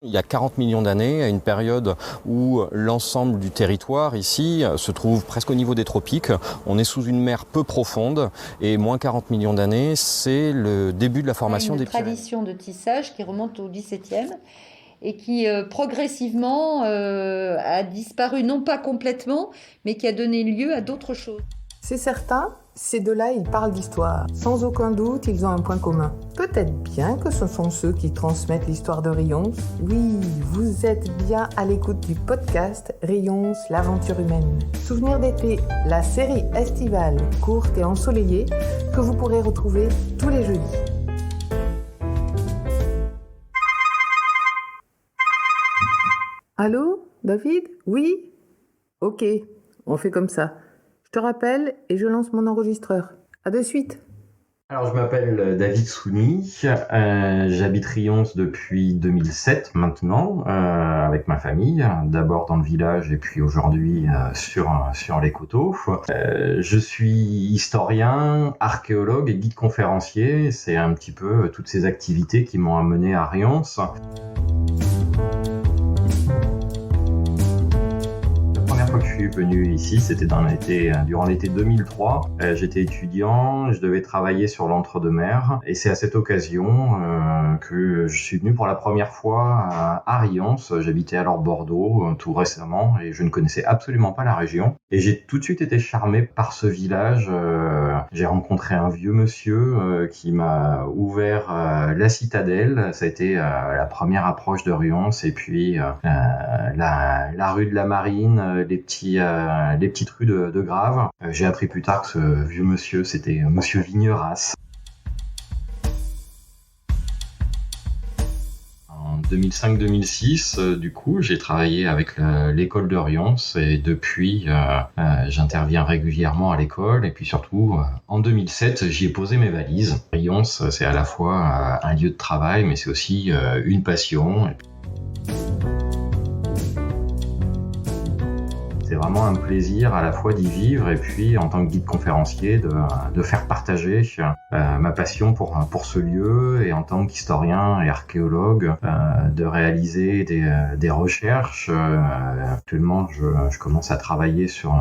Il y a 40 millions d'années, à une période où l'ensemble du territoire ici se trouve presque au niveau des tropiques, on est sous une mer peu profonde et moins 40 millions d'années, c'est le début de la formation des Pyrénées. Une tradition de tissage qui remonte au XVIIe et qui progressivement a disparu, non pas complètement, mais qui a donné lieu à d'autres choses. C'est certain, ces deux-là, ils parlent d'histoire. Sans aucun doute, ils ont un point commun. Peut-être bien que ce sont ceux qui transmettent l'histoire de Rions. Oui, vous êtes bien à l'écoute du podcast Rions, l'aventure humaine. Souvenir d'été, la série estivale, courte et ensoleillée, que vous pourrez retrouver tous les jeudis. Allô, David? Oui? Ok, on fait comme ça. Je te rappelle et je lance mon enregistreur. À de suite. Alors, je m'appelle David Souni, j'habite Rions depuis 2007 maintenant, avec ma famille, d'abord dans le village et puis aujourd'hui sur les coteaux. Je suis historien, archéologue et guide conférencier, c'est un petit peu toutes ces activités qui m'ont amené à Rions. Je suis venu ici, c'était durant l'été 2003. J'étais étudiant, je devais travailler sur l'entre-deux-mers et c'est à cette occasion que je suis venu pour la première fois à Rions. J'habitais alors Bordeaux tout récemment et je ne connaissais absolument pas la région. Et j'ai tout de suite été charmé par ce village. J'ai rencontré un vieux monsieur qui m'a ouvert la citadelle. Ça a été la première approche de Rions et puis la rue de la Marine, les petites rues de Grave. J'ai appris plus tard que ce vieux monsieur, c'était monsieur Vigneras. En 2005-2006, du coup, j'ai travaillé avec l'école de Rions et depuis, j'interviens régulièrement à l'école et puis surtout, en 2007, j'y ai posé mes valises. Rions, c'est à la fois un lieu de travail, mais c'est aussi une passion. C'est vraiment un plaisir à la fois d'y vivre et puis en tant que guide conférencier de faire partager ma passion pour ce lieu et en tant qu'historien et archéologue de réaliser des recherches. Actuellement, je commence à travailler sur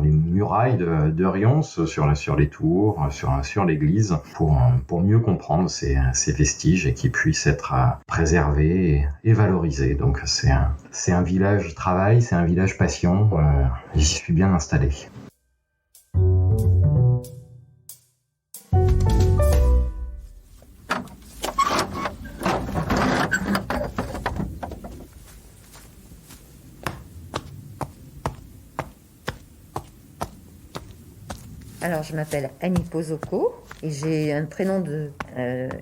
les murailles de Rions, sur les tours, sur l'église pour mieux comprendre ces vestiges et qu'ils puissent être préservés et valorisés. Donc c'est un village travail, c'est un village passion. J'y suis bien installé. Alors, je m'appelle Annie Pozoko et j'ai un prénom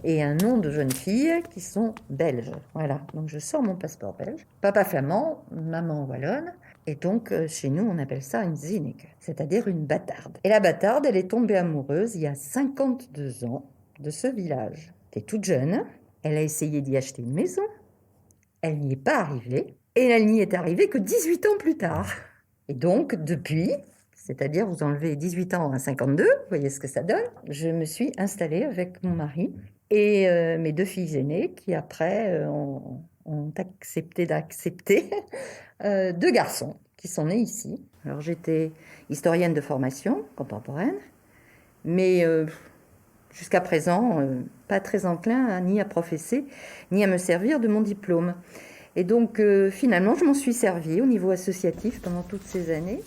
et un nom de jeune fille qui sont belges. Voilà, donc je sors mon passeport belge. Papa flamand, maman wallonne. Et donc, chez nous, on appelle ça une zinnig, c'est-à-dire une bâtarde. Et la bâtarde, elle est tombée amoureuse il y a 52 ans de ce village. Elle est toute jeune, elle a essayé d'y acheter une maison, elle n'y est pas arrivée, et elle n'y est arrivée que 18 ans plus tard. Et donc, depuis, c'est-à-dire vous enlevez 18 ans à 52, vous voyez ce que ça donne, je me suis installée avec mon mari et mes deux filles aînées qui après ont accepté d'accepter deux garçons qui sont nés ici. Alors j'étais historienne de formation contemporaine, mais jusqu'à présent pas très enclin ni à professer, ni à me servir de mon diplôme. Et donc finalement je m'en suis servie au niveau associatif pendant toutes ces années.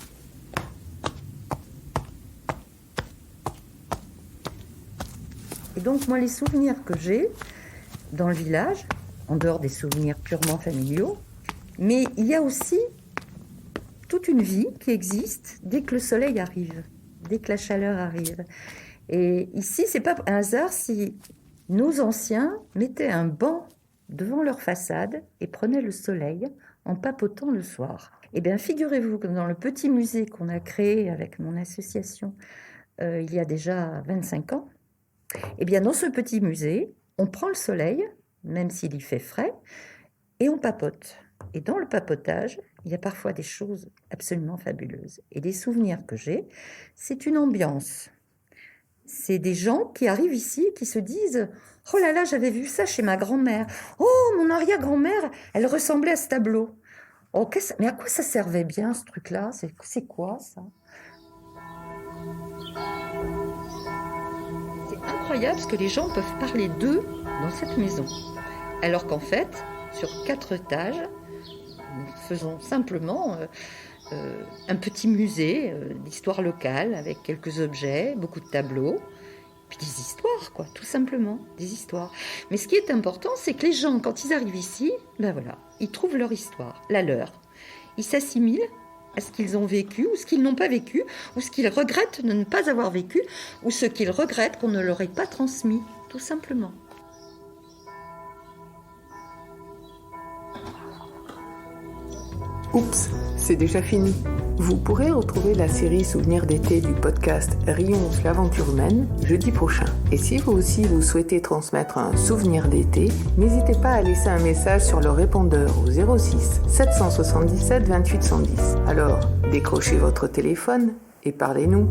Et donc moi les souvenirs que j'ai dans le village, en dehors des souvenirs purement familiaux, mais il y a aussi toute une vie qui existe dès que le soleil arrive, dès que la chaleur arrive. Et ici, c'est pas un hasard si nos anciens mettaient un banc devant leur façade et prenaient le soleil en papotant le soir. Eh bien, figurez-vous que dans le petit musée qu'on a créé avec mon association il y a déjà 25 ans, eh bien, dans ce petit musée, on prend le soleil, même s'il y fait frais, et on papote. Et dans le papotage, il y a parfois des choses absolument fabuleuses. Et les souvenirs que j'ai, c'est une ambiance. C'est des gens qui arrivent ici et qui se disent Oh là là, j'avais vu ça chez ma grand-mère. Oh, mon arrière-grand-mère, elle ressemblait à ce tableau. Oh, mais à quoi ça servait bien, ce truc-là? C'est quoi, ça? C'est incroyable ce que les gens peuvent parler d'eux dans cette maison. Alors qu'en fait, sur 4 étages, nous faisons simplement un petit musée d'histoire locale avec quelques objets, beaucoup de tableaux. Puis des histoires, quoi, tout simplement, des histoires. Mais ce qui est important, c'est que les gens, quand ils arrivent ici, ben voilà, ils trouvent leur histoire, la leur. Ils s'assimilent à ce qu'ils ont vécu, ou ce qu'ils n'ont pas vécu, ou ce qu'ils regrettent de ne pas avoir vécu, ou ce qu'ils regrettent qu'on ne leur ait pas transmis, tout simplement. Oups, c'est déjà fini. Vous pourrez retrouver la série Souvenirs d'été du podcast Rions, l'aventure humaine, jeudi prochain. Et si vous aussi vous souhaitez transmettre un souvenir d'été, n'hésitez pas à laisser un message sur le répondeur au 06 777 28 110. Alors, décrochez votre téléphone et parlez-nous.